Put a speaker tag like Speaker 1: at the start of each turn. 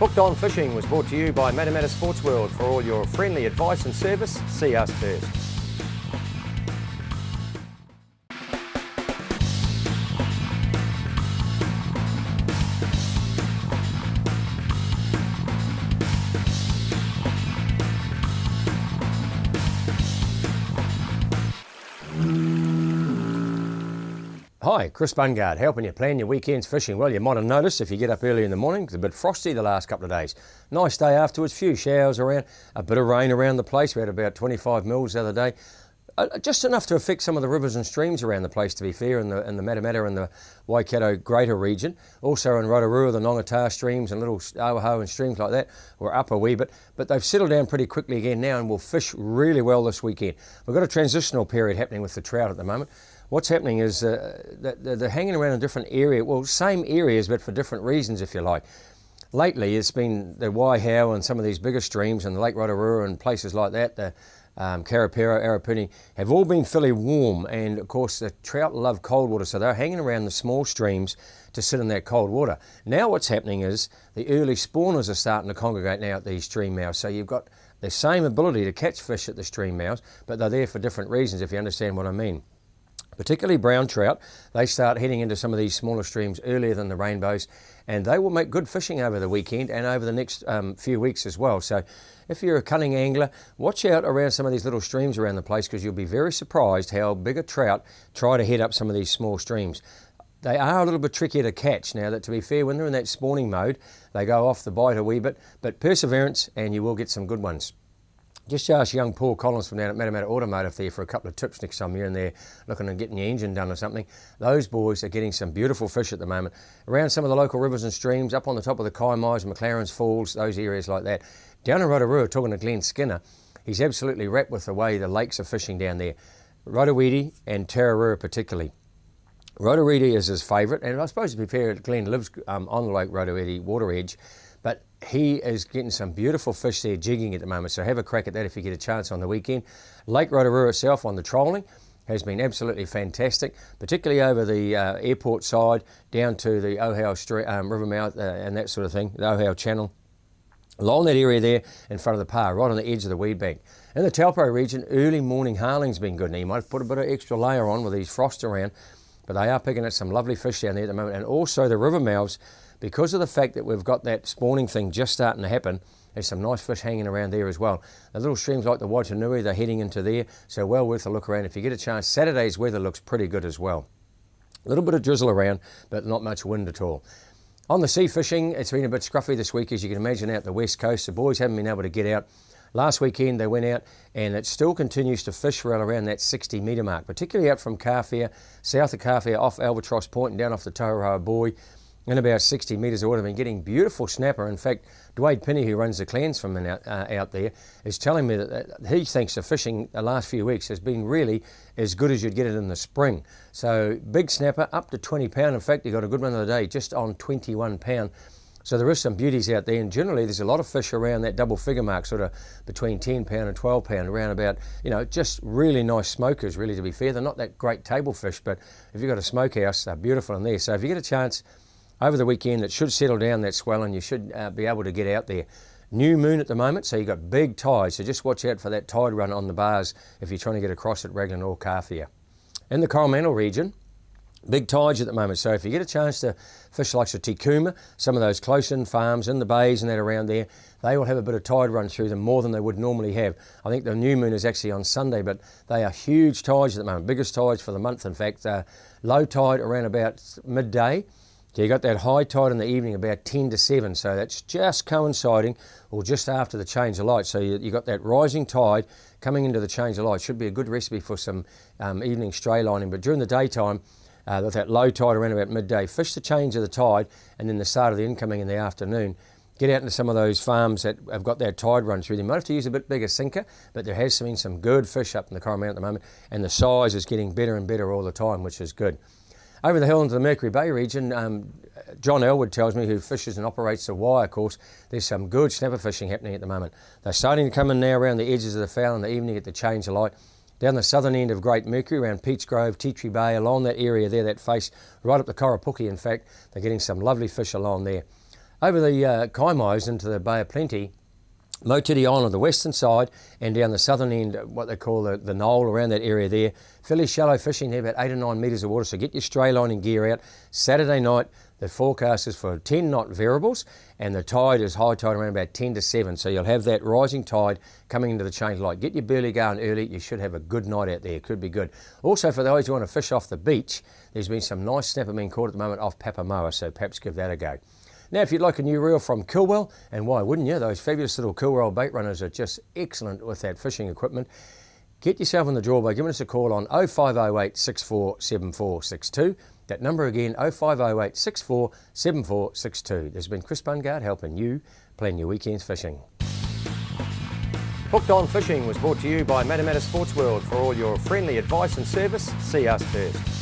Speaker 1: Hooked On Fishing was brought to you by Matamata Sports World. For all your friendly advice and service, see us first. Hi, Chris Bungard, helping you plan your weekend's fishing. Well, you might have noticed if you get up early in the morning, it's a bit frosty the last couple of days. Nice day afterwards, few showers around, a bit of rain around the place. We had about 25 mils the other day. Just enough to affect some of the rivers and streams around the place, to be fair, in the Matamata and the Waikato Greater region. Also in Rotorua, the Nongata streams and little Awaho and streams like that were up a wee bit, but they've settled down pretty quickly again now and will fish really well this weekend. We've got a transitional period happening with the trout at the moment. What's happening is that they're hanging around in different areas, well, same areas, but for different reasons, if you like. Lately, it's been the Waihau and some of these bigger streams and the Lake Rotorua and places like that, the Karapiro, Arapuni, have all been fairly warm, and of course the trout love cold water, so they're hanging around the small streams to sit in that cold water. Now what's happening is the early spawners are starting to congregate now at these stream mouths, so you've got the same ability to catch fish at the stream mouths, but they're there for different reasons, if you understand what I mean. Particularly brown trout, they start heading into some of these smaller streams earlier than the rainbows, and they will make good fishing over the weekend and over the next few weeks as well. So if you're a cunning angler, watch out around some of these little streams around the place, because you'll be very surprised how bigger trout try to head up some of these small streams. They are a little bit trickier to catch now, that to be fair, when they're in that spawning mode, they go off the bite a wee bit, but perseverance and you will get some good ones. Just ask young Paul Collins from down at Matamata Automotive there for a couple of tips next time you're in there looking at getting your engine done or something. Those boys are getting some beautiful fish at the moment around some of the local rivers and streams, up on the top of the Kaimais, McLaren's Falls, those areas like that. Down in Rotorua, talking to Glenn Skinner, he's absolutely wrapped with the way the lakes are fishing down there. Rotoiti and Tararua particularly. Rotoiti is his favourite, and I suppose to be fair, Glenn lives on the Lake Rotoiti water edge, but he is getting some beautiful fish there jigging at the moment, so have a crack at that if you get a chance on the weekend. Lake Rotorua itself on the trolling has been absolutely fantastic, particularly over the airport side down to the Ohau river mouth and that sort of thing, the Ohau channel. Along that area there in front of the par, right on the edge of the weed bank. In the Taupo region, early morning harling's been good. Now you might have put a bit of extra layer on with these frosts around, but they are picking up some lovely fish down there at the moment, and also the river mouths. Because of the fact that we've got that spawning thing just starting to happen, there's some nice fish hanging around there as well. The little streams like the Waitanui, they're heading into there, so well worth a look around. If you get a chance, Saturday's weather looks pretty good as well. A little bit of drizzle around, but not much wind at all. On the sea fishing, it's been a bit scruffy this week, as you can imagine, out the west coast. The boys haven't been able to get out. Last weekend they went out, and it still continues to fish around that 60 metre mark, particularly out from Kawhia, south of Kawhia, off Albatross Point and down off the Tauroa Buoy. In about 60 metres, I would have been getting beautiful snapper. In fact, Dwayne Penny, who runs the clans from out there, is telling me that he thinks the fishing the last few weeks has been really as good as you'd get it in the spring. So big snapper, up to 20 pound. In fact, he got a good one of the day, just on 21 pound. So there is some beauties out there, and generally there's a lot of fish around that double figure mark, sort of between 10 pound and 12 pound, around about, you know, just really nice smokers, really, to be fair. They're not that great table fish, but if you've got a smokehouse, they're beautiful in there. So if you get a chance over the weekend, it should settle down, that swell, and you should be able to get out there. New moon at the moment, so you've got big tides, so just watch out for that tide run on the bars if you're trying to get across at Raglan or Kawhia. In the Coromandel region, big tides at the moment, so if you get a chance to fish like the Tikuma, some of those close-in farms in the bays and that around there, they will have a bit of tide run through them, more than they would normally have. I think the new moon is actually on Sunday, but they are huge tides at the moment, biggest tides for the month, in fact. Low tide around about midday. So you got that high tide in the evening about 10 to 7, so that's just coinciding or just after the change of light. So you got that rising tide coming into the change of light. Should be a good recipe for some evening stray lining, but during the daytime, with that low tide around about midday, fish the change of the tide and then the start of the incoming in the afternoon. Get out into some of those farms that have got that tide run through them. You might have to use a bit bigger sinker, but there has been some good fish up in the Coromandel at the moment, and the size is getting better and better all the time, which is good. Over the hill into the Mercury Bay region, John Elwood tells me, who fishes and operates the Wire course, there's some good snapper fishing happening at the moment. They're starting to come in now around the edges of the foul in the evening at the change of light. Down the southern end of Great Mercury, around Peach Grove, Tea Tree Bay, along that area there, that face right up the Karapuki, in fact, they're getting some lovely fish along there. Over the Kaimais into the Bay of Plenty, Motiti Island on the western side and down the southern end, what they call the knoll around that area there. Fairly shallow fishing there, about 8 or 9 metres of water, so get your stray lining gear out. Saturday night, the forecast is for 10 knot variables and the tide is high tide around about 10 to 7, so you'll have that rising tide coming into the change light. Get your burley going early, you should have a good night out there, could be good. Also for those who want to fish off the beach, there's been some nice snapper being caught at the moment off Papamoa, so perhaps give that a go. Now, if you'd like a new reel from Kilwell, and why wouldn't you? Those fabulous little Kilwell bait runners are just excellent with that fishing equipment. Get yourself on the draw by giving us a call on 0508 64 7462. That number again, 0508 64 7462. There's been Chris Bungard helping you plan your weekend's fishing. Hooked on Fishing was brought to you by Matamata Sports World. For all your friendly advice and service, see us first.